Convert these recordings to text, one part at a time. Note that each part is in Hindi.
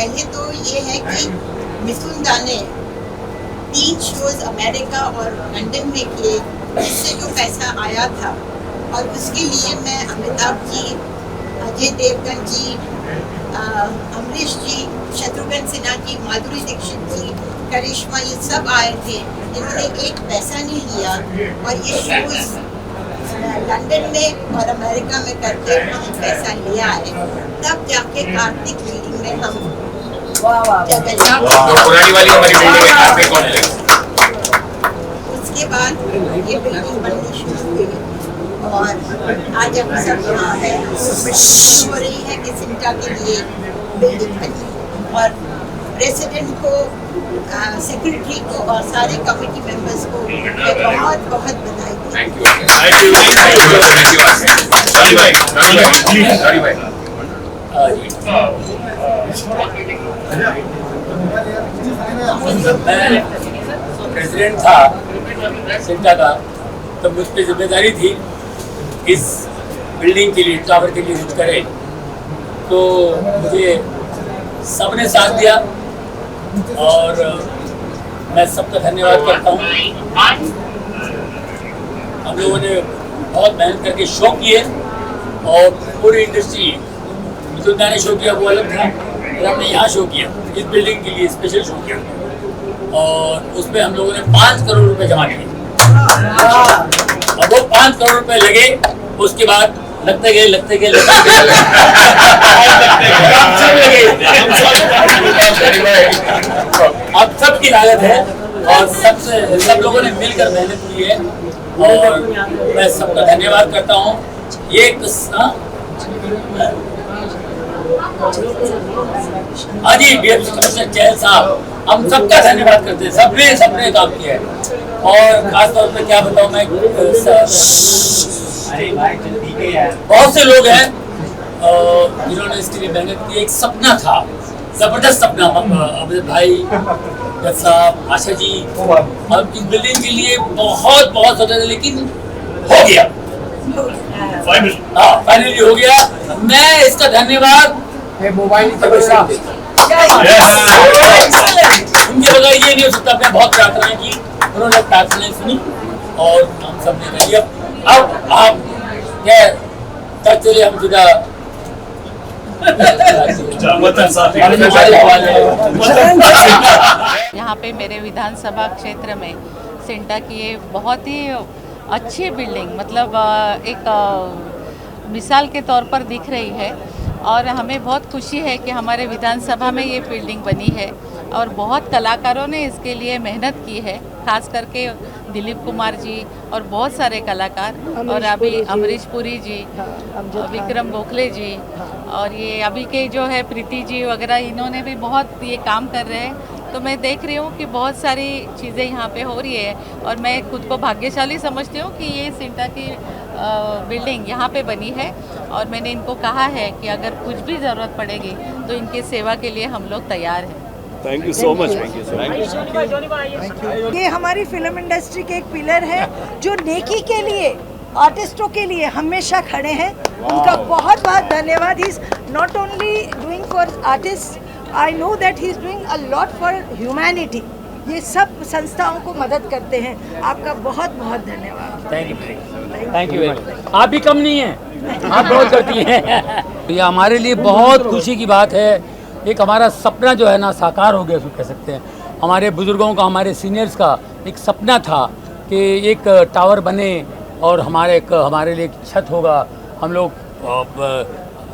पहले तो ये है कि मिसुंदा ने 3 शोज अमेरिका और लंदन में किए, जिससे जो पैसा आया था, और उसके लिए मैं अमिताभ जी, अजय देवगन जी, अमरीश जी, शत्रुघ्न सिन्हा जी, माधुरी दीक्षित जी, करिश्मा, ये सब आए थे। इन्होंने एक पैसा नहीं लिया और ये शोज लंदन में और अमेरिका में करके पैसा लिया है। तब जाके कार्तिक बिल्डिंग में हम पुरानी वाली हमारी बिल्डिंग है कार्तिक कॉम्प्लेक्स। उसके बाद ये बिल्डिंग बननी शुरू हुई और आज हम सब यहाँ है। मीटिंग हो रही है कि सिंटा के लिए बिल्डिंग बनी और प्रेसिडेंट को, सेक्रेटरी को और सारे कमेटी मेंबर्स को बहुत बहुत बधाई। Thank you thank you thank you Rani भाई मैं प्रेसिडेंट था सिंटा का, तो मुझ पर जिम्मेदारी थी इस बिल्डिंग के लिए, टावर के लिए कुछ करे, तो मुझे सबने साथ दिया और मैं सबका धन्यवाद करता हूँ। हम लोगों ने बहुत मेहनत करके शो किए और पूरी इंडस्ट्री, मिसुंदा ने शो किया वो अलग था, और हमने यहाँ शो किया, इस बिल्डिंग के लिए स्पेशल शो किया और उसमें हम लोगों ने 5 करोड़ रुपए जमा किए। और वो 5 करोड़ रुपए लगे, उसके बाद लगते गए अब सबकी लागत है और सब लोगों ने मिलकर मेहनत की है और मैं सबका धन्यवाद करता हूँ। ये जी कमिश्नर चहल साहब, हम सबका धन्यवाद करते हैं, सबने काम किया है और खासतौर पे क्या बताऊँ मैं, बहुत से लोग हैं जिन्होंने इसके लिए मेहनत की। एक सपना था, जबरदस्त सपना, अमित भाई, जज साहब, आशा जी, और इस बिल्डिंग के लिए बहुत सोचा था, लेकिन हो गया फाइनली हो गया। मैं इसका धन्यवाद मोबाइल उनके बगैर ये नहीं हो सकता। मैं बहुत प्रार्थनाएं की, उन्होंने प्रार्थनाएं सुनी और हम सब ने कही अब आप क्या तब चले हम सीधा यहाँ पे मेरे विधानसभा क्षेत्र में सिंटा की ये बहुत ही अच्छी बिल्डिंग, मतलब एक मिसाल के तौर पर दिख रही है और हमें बहुत खुशी है कि हमारे विधानसभा में ये बिल्डिंग बनी है और बहुत कलाकारों ने इसके लिए मेहनत की है, खास करके दिलीप कुमार जी और बहुत सारे कलाकार, और अभी अमरीश पुरी जी, विक्रम गोखले जी, और ये अभी के जो है प्रीति जी वगैरह, इन्होंने भी बहुत ये काम कर रहे हैं। तो मैं देख रही हूँ कि बहुत सारी चीज़ें यहाँ पे हो रही है और मैं खुद को भाग्यशाली समझती हूँ कि ये सिंटा की बिल्डिंग यहाँ पे बनी है और मैंने इनको कहा है कि अगर कुछ भी ज़रूरत पड़ेगी तो इनकी सेवा के लिए हम लोग तैयार हैं। Thank you so much. ये हमारी फिल्म इंडस्ट्री के एक पिलर है जो नेकी के लिए, आर्टिस्टों के लिए हमेशा खड़े हैं। उनका बहुत धन्यवाद। He is not only doing for artist, I know that he is doing a lot for humanity. ये सब संस्थाओं को मदद करते हैं। आपका बहुत धन्यवाद। Thank you. आप भी कम नहीं हैं, आप बहुत करती हैं। ये हमारे लिए बहुत खुशी की बात है। एक हमारा सपना जो है ना साकार हो गया, उसको कह सकते हैं। हमारे बुजुर्गों का, हमारे सीनियर्स का एक सपना था कि एक टावर बने और हमारे लिए एक छत होगा, हम लोग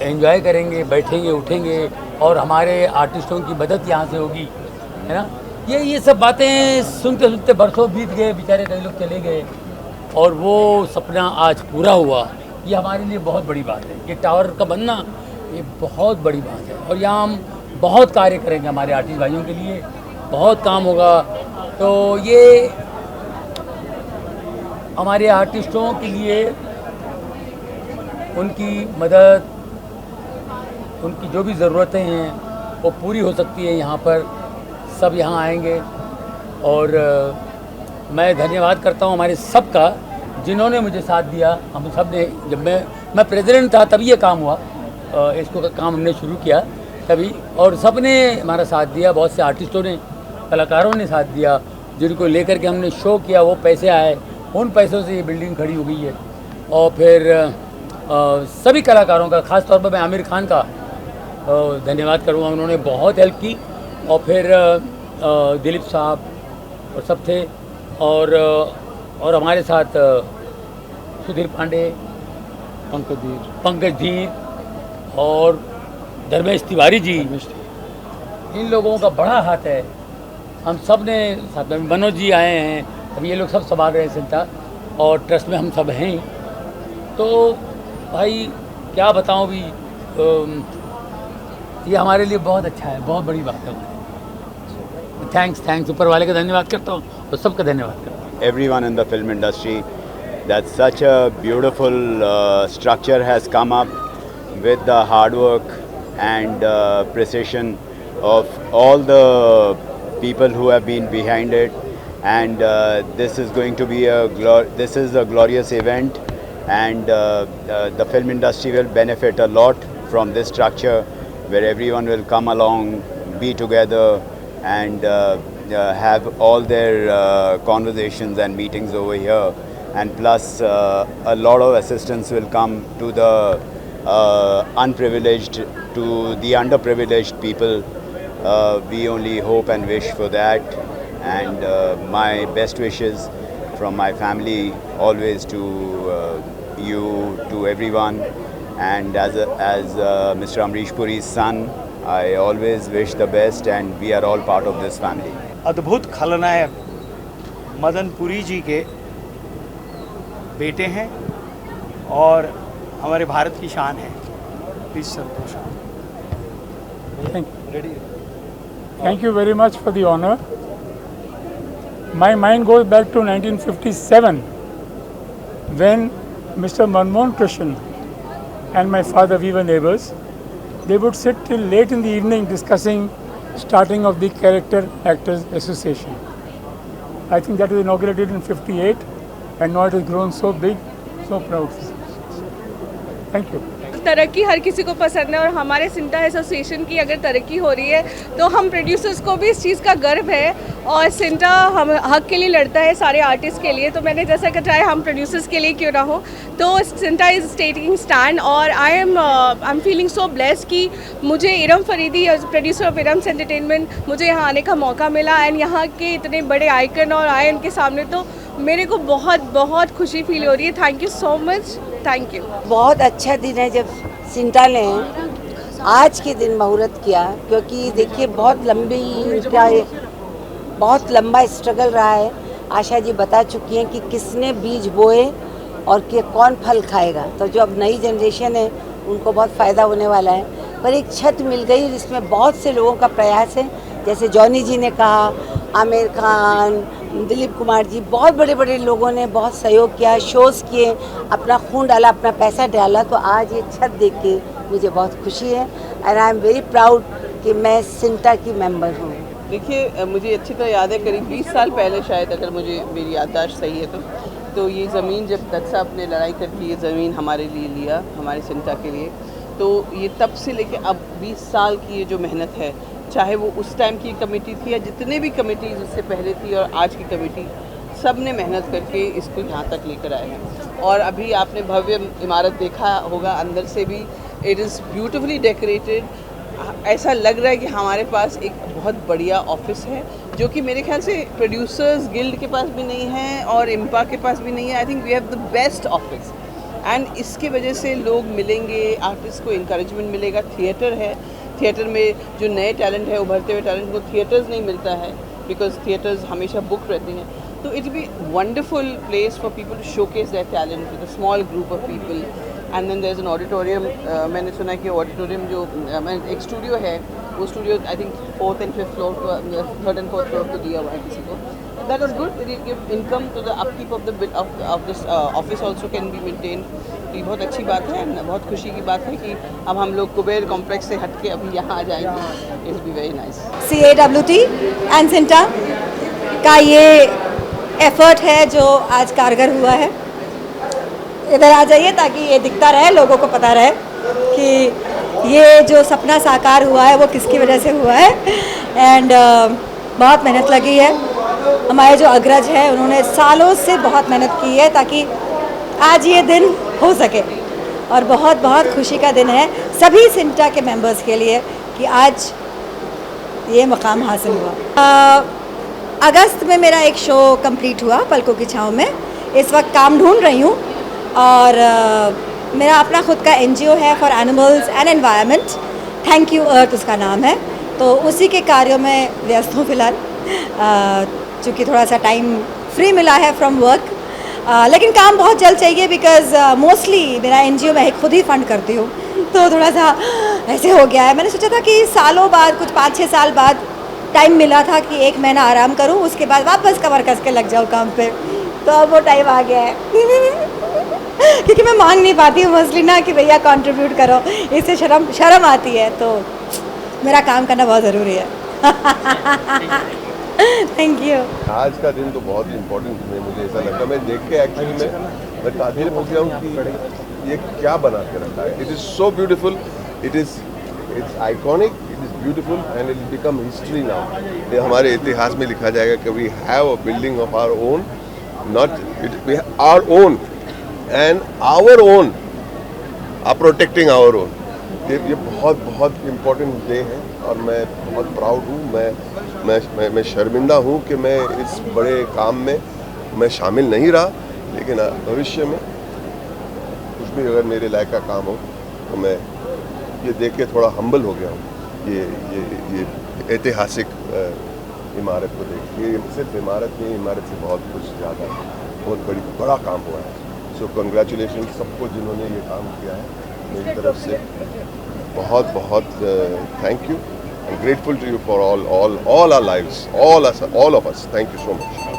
एंजॉय करेंगे, बैठेंगे, उठेंगे और हमारे आर्टिस्टों की मदद यहाँ से होगी, है ना। ये सब बातें सुनते सुनते बरसों बीत गए, बेचारे कई लोग चले गए और वो सपना आज पूरा हुआ। ये हमारे लिए बहुत बड़ी बात है। ये टावर का बनना ये बहुत बड़ी बात है और यहाँ हम बहुत कार्य करेंगे, हमारे आर्टिस्ट भाइयों के लिए बहुत काम होगा। तो ये हमारे आर्टिस्टों के लिए उनकी मदद, उनकी जो भी ज़रूरतें हैं वो पूरी हो सकती है। यहाँ पर सब यहाँ आएंगे और मैं धन्यवाद करता हूँ हमारे सब का, जिन्होंने मुझे साथ दिया। हम सब ने, जब मैं प्रेसिडेंट था तभी ये काम हुआ, इसको का काम हमने शुरू किया तभी, और सबने हमारा साथ दिया, बहुत से आर्टिस्टों ने, कलाकारों ने साथ दिया, जिनको लेकर के हमने शो किया, वो पैसे आए, उन पैसों से ये बिल्डिंग खड़ी हो गई है। और फिर सभी कलाकारों का, ख़ास तौर पर मैं आमिर खान का धन्यवाद करूँगा, उन्होंने बहुत हेल्प की। और फिर दिलीप साहब और सब थे, और हमारे साथ सुधीर पांडे, पंकज धीर और धर्मेश तिवारी जी, इन लोगों का बड़ा हाथ है। हम सब ने साथ में, मनोज जी आए हैं, अब ये लोग सब संभाल रहे हैं सेंटर, और ट्रस्ट में हम सब हैं। तो भाई क्या बताऊं भी, ये हमारे लिए बहुत अच्छा है, बहुत बड़ी बात है। थैंक्स ऊपर वाले का धन्यवाद करता हूँ और सबका धन्यवाद करता हूँ। Everyone in the film industry, that such a beautiful structure has come up with the hard work and precision of all the people who have been behind it, and this is going to be this is a glorious event, and the film industry will benefit a lot from this structure, where everyone will come along, be together, and have all their conversations and meetings over here, and plus a lot of assistance will come to the unprivileged, to the underprivileged people. We only hope and wish for that, and my best wishes from my family always to you, to everyone, and as Mr. Amrish Puri's son, I always wish the best, and we are all part of this family. अद्भुत खलनायक मदन पुरी जी के बेटे हैं और हमारे भारत की शान है। Please Santosh. Thank you very much for the honor. My mind goes back to 1957 when Mr. Manmohan Krishnan and my father, we were neighbors. They would sit till late in the evening discussing starting of the Character Actors Association. I think that was inaugurated in 58, and now it has grown so big, so proud. Thank you. तरक्की हर किसी को पसंद है, और हमारे सिंटा एसोसिएशन की अगर तरक्की हो रही है तो हम प्रोड्यूसर्स को भी इस चीज़ का गर्व है, और सिंटा हम हक के लिए लड़ता है, सारे आर्टिस्ट के लिए। तो मैंने जैसा कि चाहे हम प्रोड्यूसर्स के लिए क्यों ना हो, तो सिंटा इज़ टेकिंग स्टैंड, और I am feeling so blessed कि मुझे Iram Faridi, producer of Iram's entertainment, मुझे यहाँ आने का मौका मिला, एंड यहाँ के इतने बड़े आइकन और आए उनके सामने, तो मेरे को बहुत बहुत खुशी फील हो रही है। Thank you so much, thank you. बहुत अच्छा दिन है जब सिंटा ने आज के दिन मुहूर्त किया, क्योंकि देखिए बहुत लंबा स्ट्रगल रहा है। आशा जी बता चुकी हैं कि किसने बीज बोए और कि कौन फल खाएगा, तो जो अब नई जनरेशन है उनको बहुत फ़ायदा होने वाला है। पर एक छत मिल गई जिसमें बहुत से लोगों का प्रयास है, जैसे जॉनी जी ने कहा, आमिर खान, दिलीप कुमार जी, बहुत बड़े बड़े लोगों ने बहुत सहयोग किया, शोज़ किए, अपना खून डाला, अपना पैसा डाला। तो आज ये छत देख के मुझे बहुत खुशी है, and I am very proud कि मैं सिंटा की मेंबर हूँ। देखिए, मुझे अच्छी तरह याद है, करीब 20 साल पहले शायद, अगर मुझे मेरी याददाश्त सही है तो ये ज़मीन जब दत्त साहब ने लड़ाई करके ये ज़मीन हमारे लिए लिया, हमारे सिंटा के लिए, तो ये तब से लेके अब 20 साल की ये जो मेहनत है, चाहे वो उस टाइम की कमेटी थी या जितने भी कमेटीज़ उससे पहले थी और आज की कमेटी, सब ने मेहनत करके इसको यहाँ तक लेकर आए हैं। और अभी आपने भव्य इमारत देखा होगा, अंदर से भी इट इज़ ब्यूटिफुली डेकोरेटेड। ऐसा लग रहा है कि हमारे पास एक बहुत बढ़िया ऑफिस है, जो कि मेरे ख्याल से प्रोड्यूसर्स गिल्ड के पास भी नहीं है और इम्पा के पास भी नहीं है। I think we have the best office, and इसकी वजह से लोग मिलेंगे, आर्टिस्ट को इंकरेजमेंट मिलेगा। थिएटर है, थिएटर में जो नए टैलेंट है, उभरते हुए टैलेंट को थिएटर्स नहीं मिलता है, बिकॉज थिएटर्स हमेशा बुक रहती हैं। तो it be wonderful place for people to showcase their talent with a small group of people. And then there is an auditorium. मैंने सुना कि ऑडिटोरियम जो एक स्टूडियो है, वो studio I think 4th and 5th floor, 3rd and 4th floor को दिया हुआ है किसी को। That is good, that give income to the upkeep of this office also can be maintain. ये बहुत अच्छी बात है, बहुत खुशी की बात है कि अब हम लोग कुबेर कॉम्प्लेक्स से हट के अभी यहाँ आ जाएंगे। It's be very nice. CAWT and CINTAA का ये एफर्ट है जो आज कारगर हुआ है। इधर आ जाइए ताकि ये दिखता रहे, लोगों को पता रहे। कि ये जो सपना साकार हुआ है वो किसकी वजह से हुआ है। एंड बहुत मेहनत लगी है, हमारे जो अग्रज हैं उन्होंने सालों से बहुत मेहनत की है ताकि आज ये दिन हो सके। और बहुत बहुत खुशी का दिन है सभी सिंटा के मेंबर्स के लिए कि आज ये मकाम हासिल हुआ। अगस्त में मेरा एक शो कंप्लीट हुआ पलकों की छाँव में। इस वक्त काम ढूंढ रही हूँ और मेरा अपना खुद का एनजीओ है for animals and environment, thank you Earth उसका नाम है। तो उसी के कार्यों में व्यस्त हूँ फिलहाल, चूँकि थोड़ा सा टाइम फ्री मिला है फ्रॉम वर्क। लेकिन काम बहुत जल्द चाहिए बिकॉज़ मोस्टली मेरा एनजीओ मैं खुद ही फंड करती हूँ, तो थोड़ा सा ऐसे हो गया है। मैंने सोचा था कि सालों बाद, कुछ 5-6 साल बाद टाइम मिला था कि 1 महीना आराम करूँ, उसके बाद वापस कमर कस के लग जाऊँ काम पे। तो अब वो टाइम आ गया है क्योंकि मैं मांग नहीं पाती हूँ मोस्टली ना कि भैया कंट्रीब्यूट करो, इससे शर्म आती है। तो मेरा काम करना बहुत ज़रूरी है। Thank you. आज का दिन तो बहुत इम्पोर्टेंट है, मुझे ऐसा लगता है। मैं देख के एक्चुअली मैं ताज्जुब हो गया हूँ कि ये क्या बना के रखा है। It is so beautiful, it's iconic, it is beautiful and it will become history now. ये हमारे इतिहास में लिखा जाएगा कि we have a building of our own, not our own and our own are protecting our own. ये बहुत बहुत इम्पोर्टेंट डे है और मैं बहुत प्राउड हूँ। मैं शर्मिंदा हूँ कि मैं इस बड़े काम में मैं शामिल नहीं रहा, लेकिन भविष्य में कुछ भी अगर मेरे लायक का काम हो तो मैं ये देख के थोड़ा हम्बल हो गया हूँ। ये ऐतिहासिक इमारत को देख के, ये सिर्फ इमारत नहीं, इमारत से बहुत कुछ ज़्यादा बहुत बड़ा काम हुआ है। सो कंग्रेचुलेशन सबको जिन्होंने ये काम किया है। मेरी तरफ से बहुत बहुत thank you. I'm grateful to you for all our lives, all of us. Thank you so much.